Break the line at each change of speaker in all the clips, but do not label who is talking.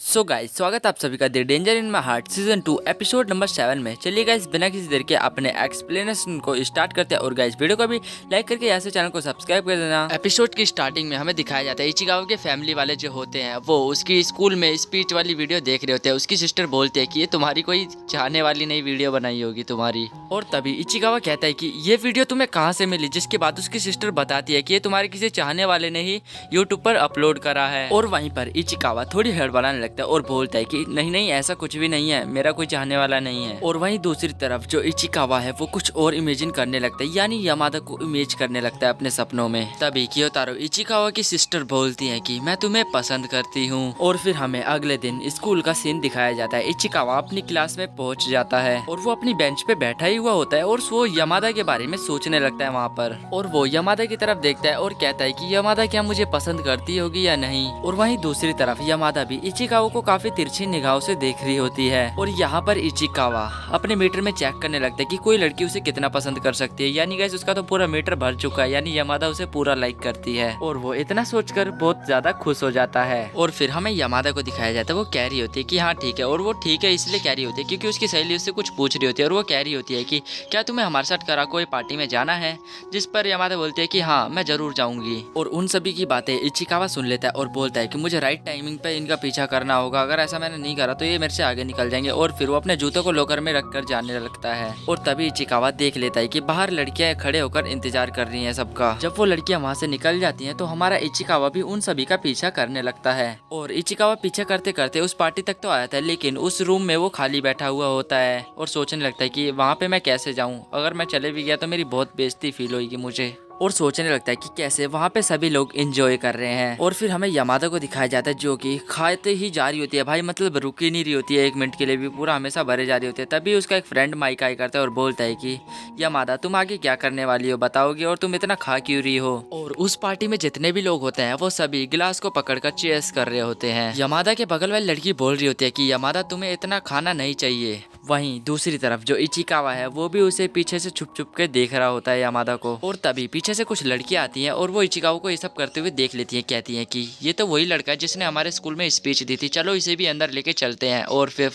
So guys, स्वागत आप सभी का the danger in my heart season 2 episode number 7 में। चलिए गाइस, बिना किसी देर के अपने एक्सप्लेनेशन को स्टार्ट करते हैं। और गाइस, वीडियो को भी लाइक करके यहाँ से चैनल को सब्सक्राइब कर देना। एपिसोड की स्टार्टिंग में हमें दिखाया जाता है इचिकावा के फैमिली वाले जो होते हैं वो उसकी स्कूल में स्पीच वाली वीडियो देख रहे होते हैं। उसकी सिस्टर बोलती है कि ये तुम्हारी कोई चाहने वाली नई वीडियो बनाई होगी तुम्हारी। और तभी इचिकावा कहता है कि ये वीडियो तुम्हें कहाँ से मिली, जिसके बाद उसकी सिस्टर बताती है कि ये तुम्हारे किसी चाहने वाले ने ही यूट्यूब पर अपलोड करा है। और वहीं पर इचिकावा थोड़ी हड़बड़ाने लगता है और बोलता है कि नहीं नहीं, ऐसा कुछ भी नहीं है, मेरा कोई चाहने वाला नहीं है। और वहीं दूसरी तरफ जो इचिकावा है वो कुछ और इमेजिन करने लगता है, यानी यामादा को इमेज करने लगता है अपने सपनों में। तभी कियोतारो इचिकावा की सिस्टर बोलती है कि मैं तुम्हें पसंद करती हूँ। और फिर हमें अगले दिन स्कूल का सीन दिखाया जाता है। इचिकावा अपनी क्लास में पहुंच जाता है और वो अपनी बेंच पे बैठा ही हुआ होता है और वो यामादा के बारे में सोचने लगता है वहाँ पर। और वो यामादा की तरफ देखता है और कहता है कि यामादा क्या मुझे पसंद करती होगी या नहीं। और वहीं दूसरी तरफ यामादा भी इचिकावा को काफी तिरछी निगाहों से देख रही होती है। और यहाँ पर इचिकावा अपने मीटर में चेक करने लगता है कि कोई लड़की उसे कितना पसंद कर सकती है। यानी गाइस, उसका तो पूरा मीटर भर चुका है, यानी यामादा उसे पूरा लाइक करती है। और वो इतना सोचकर बहुत ज्यादा खुश हो जाता है। और फिर हमें यामादा को दिखाया जाता है, वो कह रही होती है कि हाँ ठीक है। और वो ठीक है इसलिए कह रही होती है क्योंकि उसकी सहेली उससे कुछ पूछ रही होती है। और वो कह रही होती है कि क्या तुम्हें हमारे साथ कराकोई पार्टी में जाना है, जिस पर यामादा बोलती है कि हाँ मैं जरूर जाऊंगी। और उन सभी की बातें इचिकावा सुन लेता है और बोलता है कि मुझे राइट टाइमिंग पे इनका पीछा करना होगा, अगर ऐसा मैंने नहीं करा तो ये मेरे से आगे निकल जाएंगे। और फिर वो अपने जूतों को लॉकर में रखकर जाने लगता है। और तभी इचिकावा देख लेता है कि बाहर लड़कियां खड़े होकर इंतजार कर रही हैं सबका। जब वो लड़कियां वहां से निकल जाती हैं तो हमारा इचिकावा भी उन सभी का पीछा करने लगता है। और इचिकावा पीछा करते करते उस पार्टी तक तो आया था, लेकिन उस रूम में वो खाली बैठा हुआ होता है और सोचने लगता है कि वहां पे मैं कैसे जाऊं, अगर मैं चले भी गया तो मेरी बहुत बेइज्जती फील होगी मुझे। और सोचने लगता है कि कैसे वहाँ पे सभी लोग एंजॉय कर रहे हैं। और फिर हमें यामादा को दिखाया जाता है जो कि खाते ही जा रही होती है भाई, मतलब रुक ही नहीं रही होती है एक मिनट के लिए भी, पूरा हमेशा भरे जा रही होती है। तभी उसका एक फ्रेंड माइक आई करता है और बोलता है कि यामादा तुम आगे क्या करने वाली हो बताओगे, और तुम इतना खा क्यों रही हो। और उस पार्टी में जितने भी लोग होते हैं वो सभी गिलास को पकड़कर चेस कर रहे होते हैं। यामादा के बगल वाली लड़की बोल रही होती है कि यामादा तुम्हें इतना खाना नहीं चाहिए। वहीं दूसरी तरफ जो इचिकावा है वो भी उसे पीछे से छुप छुप के देख रहा होता है यामादा को। और तभी पीछे से कुछ लड़कियां आती हैं और वो इचिकावा को ये सब करते हुए देख लेती हैं। कहती हैं कि ये तो वही लड़का है जिसने हमारे स्कूल में स्पीच दी थी, चलो इसे भी अंदर लेके चलते हैं। और फिर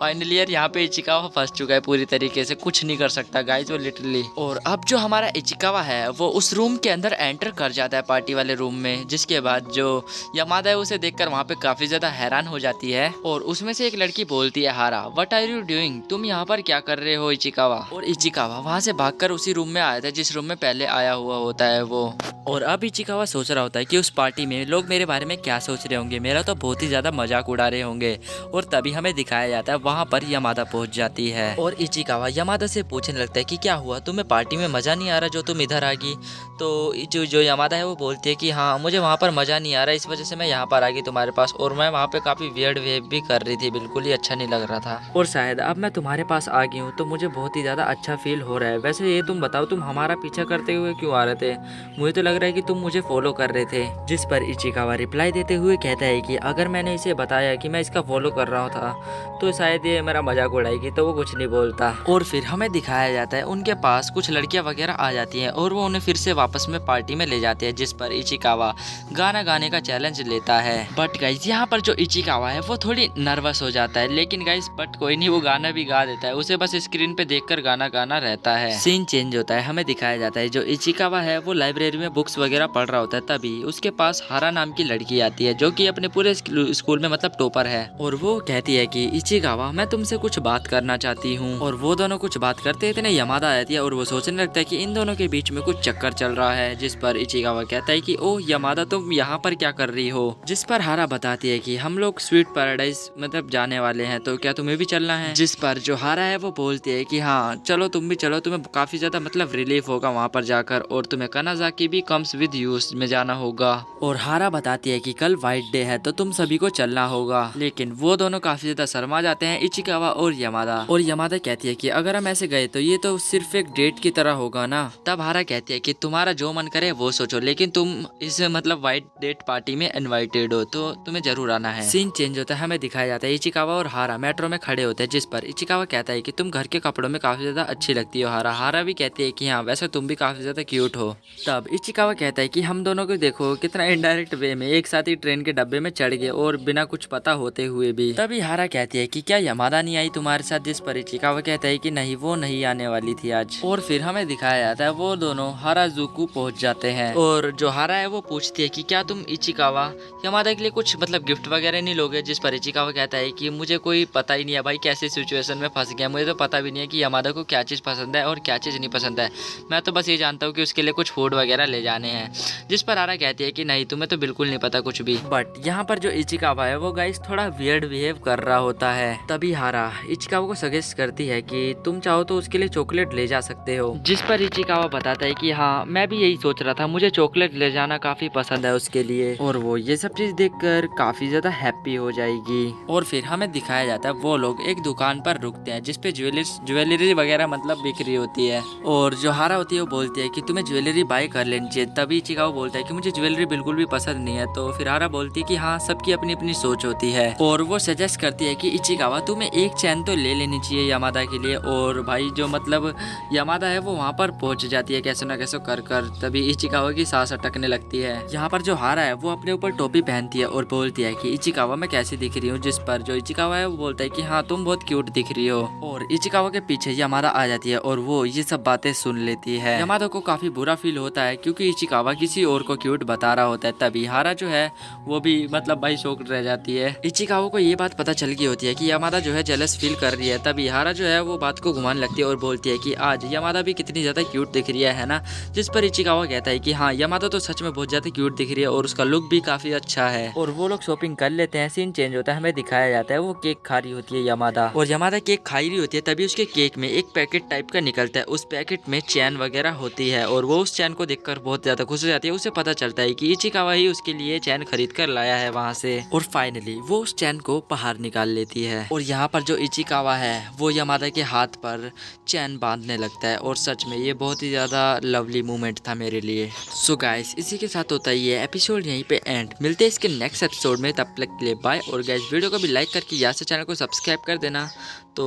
फाइनली यार यहाँ पे इचिकावा फंस चुका है पूरी तरीके से, कुछ नहीं कर सकता गाइस वो लिटरली। और अब जो हमारा इचिकावा है वो उस रूम के अंदर एंटर कर जाता है, पार्टी वाले रूम में। जिसके बाद जो यामादा है उसे देखकर वहाँ पे काफी ज्यादा हैरान हो जाती है। और उसमें से एक लड़की बोलती है, हारा व्हाट आर यू डूइंग, तुम यहाँ पर क्या कर रहे हो इचिकावा। और इचिकावा वहाँ से भागकर उसी रूम में आया था जिस रूम में पहले आया हुआ होता है वो। और अब इचिकावा सोच रहा होता है कि उस पार्टी में लोग मेरे बारे में क्या सोच रहे होंगे, मेरा तो बहुत ही ज्यादा मजाक उड़ा रहे होंगे। और तभी हमें दिखाया जाता है वहाँ पर यामादा पहुँच जाती है। और इचिकावा यामादा से पूछने लगता है कि क्या हुआ, तुम्हें पार्टी में मजा नहीं आ रहा जो तुम इधर आ गई। तो जो यामादा है वो बोलती है कि हाँ मुझे वहाँ पर मजा नहीं आ रहा, इस वजह से मैं यहाँ पर आ गई तुम्हारे पास। और मैं वहाँ पे काफी वियर्ड वेव भी कर रही थी, बिल्कुल ही अच्छा नहीं लग रहा था। और शायद अब मैं तुम्हारे पास आ गई हूँ तो मुझे बहुत ही ज़्यादा अच्छा फील हो रहा है। वैसे ये तुम बताओ, तुम हमारा पीछा करते हुए क्यों आ रहे थे, मुझे तो लग रहा है कि तुम मुझे फॉलो कर रहे थे। जिस पर इचिकावा रिप्लाई देते हुए कहता है कि अगर मैंने इसे बताया कि मैं इसका फॉलो कर रहा था तो शायद ये मेरा मजाक उड़ाएगी, तो वो कुछ नहीं बोलता। और फिर हमें दिखाया जाता है उनके पास कुछ लड़कियां वगैरह आ जाती हैं और वो उन्हें फिर से वापस में पार्टी में ले जाते हैं। जिस पर इचिकावा गाना गाने का चैलेंज लेता है। बट गाइस यहाँ पर जो इचिकावा है वो थोड़ी नर्वस हो जाता है, लेकिन गाइस बट कोई नहीं, वो गाना भी गा देता है, उसे बस स्क्रीन पे देखकर गाना गाना रहता है। सीन चेंज होता है, हमें दिखाया जाता है जो इचिकावा है वो लाइब्रेरी में बुक्स वगैरह पढ़ रहा होता है। तभी उसके पास हारा नाम की लड़की आती है जो कि अपने पूरे स्कूल में मतलब टॉपर है। और वो कहती है कि इचिकावा मैं तुमसे कुछ बात करना चाहती हूँ। और वो दोनों कुछ बात करते इतने यामादा आती है और वो सोचने लगता है कि इन दोनों के बीच में कुछ चक्कर चल रहा है। जिस पर इचिकावा कहता है कि ओह यामादा तुम यहाँ पर क्या कर रही हो। जिस पर हारा बताती है कि हम लोग स्वीट पैराडाइज मतलब जाने वाले हैं, तो क्या तुम्हें भी चलना है। जिस पर जो हारा है वो बोलती है कि हाँ चलो तुम भी चलो, तुम्हें काफी ज्यादा मतलब रिलीफ होगा वहाँ पर जाकर, और तुम्हें कानाज़ाकी भी कम्स विद यू में जाना होगा। और हारा बताती है कि कल व्हाइट डे है तो तुम सभी को चलना होगा। लेकिन वो दोनों काफी ज्यादा शर्मा जाते हैं, इचिकावा और यामादा। और यामादा कहती है कि अगर हम ऐसे गए तो ये तो सिर्फ एक डेट की तरह होगा ना। तब हारा कहती है कि तुम्हारा जो मन करे वो सोचो, लेकिन तुम इस मतलब व्हाइट डेट पार्टी में इनवाइटेड हो तो तुम्हें जरूर आना है। सीन चेंज होता है, हमें दिखाया जाता है इचिकावा और हारा मेट्रो में खड़े होते हैं। जिस पर पर इचिकावा कहता है कि तुम घर के कपड़ों में काफी ज्यादा अच्छी लगती हो हारा। हारा भी कहती है कि हाँ वैसे तुम भी काफी ज्यादा क्यूट हो। तब इचिकावा कहता है कि हम दोनों को देखो कितना इनडायरेक्ट वे में एक साथ ही ट्रेन के डब्बे में चढ़ गए और बिना कुछ पता होते हुए भी। तभी हारा कहती है कि क्या यमादा नहीं आई तुम्हारे साथ, जिस पर इचिकावा कहता है कि नहीं वो नहीं आने वाली थी आज। और फिर हमें दिखाया जाता है वो दोनों हाराजुकु पहुंच जाते हैं और जो हारा है वो पूछती है कि क्या तुम इचिकावा यमादा के लिए कुछ मतलब गिफ्ट वगैरह नहीं लोगे, जिस पर इचिकावा कहता है कि मुझे कोई पता ही नहीं है भाई कैसी सिचुएशन में फंस गया, मुझे तो पता भी नहीं है कि यमादा को क्या चीज़ पसंद है और क्या चीज़ नहीं पसंद है, मैं तो बस ये जानता हूँ कि उसके लिए कुछ फूड वगैरह ले जाने हैं। जिस पर हारा कहती है कि नहीं तुम्हें तो बिल्कुल नहीं पता कुछ भी। बट यहाँ पर जो इचिकावा है वो गाइस थोड़ा वियर्ड बिहेव कर रहा होता है। तभी हारा इचिकावा को सजेस्ट करती है कि तुम चाहो तो उसके लिए चॉकलेट ले जा सकते हो, जिस पर इचिकावा बताता है कि हाँ मैं भी यही सोच रहा था, मुझे चॉकलेट ले जाना काफी पसंद है उसके लिए, और वो ये सब चीज देखकर काफी ज्यादा हैप्पी हो जाएगी। और फिर हमें दिखाया जाता है वो लोग एक दुकान पर रुकते हैं जिसपे ज्वेलरी वगैरह मतलब बिक्री होती है, और जो हारा होती है वो बोलती है कि तुम्हें ज्वेलरी बाय कर लेनी चाहिए। तभी इचिकावा बोलता है कि मुझे ज्वेलरी बिल्कुल भी पसंद नहीं है। तो फिर हारा बोलती है कि हाँ सबकी अपनी अपनी सोच होती है, और वो सजेस्ट करती है कि इचिकावा तुम्हें एक चैन तो ले लेनी चाहिए यमादा के लिए। और भाई जो मतलब यमादा है वो वहाँ पर पहुंच जाती है कैसे ना कैसे कर कर। तभी इचिकावा की सांस अटकने लगती है। यहाँ पर जो हारा है वो अपने ऊपर टोपी पहनती है और बोलती है कि इचिकावा मैं कैसी दिख रही हूँ, जिस पर जो इचिकावा है वो बोलता है कि हाँ तुम बहुत क्यूट दिख रही हो। और इचिकावा के पीछे यमादा आ जाती है और वो ये सब बातें सुन लेती है। यमादा को काफी बुरा फील होता है क्योंकि इचिकावा किसी और को क्यूट बता रहा होता है। तभी हारा जो है वो भी मतलब भाई शॉक रह जाती है। इचिकावा को ये बात पता चल गई होती है कि यमादा जो है जेलस फील कर रही है। तभी हारा जो है वो बात को घुमाने लगती है और बोलती है कि आज यमादा भी कितनी ज्यादा क्यूट दिख रही है ना, जिस पर इचिकावा कहता है कि हाँ यमादा तो सच में बहुत ज्यादा क्यूट दिख रही है और उसका लुक भी काफी अच्छा है। और वो लोग शॉपिंग कर लेते हैं। सीन चेंज होता है, हमें दिखाया जाता है वो केक खा रही होती है यमादा, और यमादा केक खा रही होती है। तभी उसके केक में एक पैकेट टाइप का निकलता है, उस पैकेट में चैन वगैरह होती है, और वो उस चैन को देखकर बहुत ज्यादा खुश हो जाती है। उसे पता चलता है कि इचिकावा ही उसके लिए चैन खरीद कर लाया है वहाँ से, और फाइनली वो उस चैन को बाहर निकाल लेती है। और यहाँ पर जो इचिकावा है वो यमादा के हाथ पर चैन बांधने लगता है, और सच में ये बहुत ही ज्यादा लवली मोमेंट था मेरे लिए। सो गाइस इसी के साथ होता है ये एपिसोड यहीं पे एंड। मिलते हैं इसके नेक्स्ट एपिसोड में, तब तक के लिए बाय। और गाइस वीडियो को भी लाइक करके यहाँ से चैनल को सब्सक्राइब कर देना। तो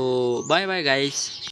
बाय बाय गाइस।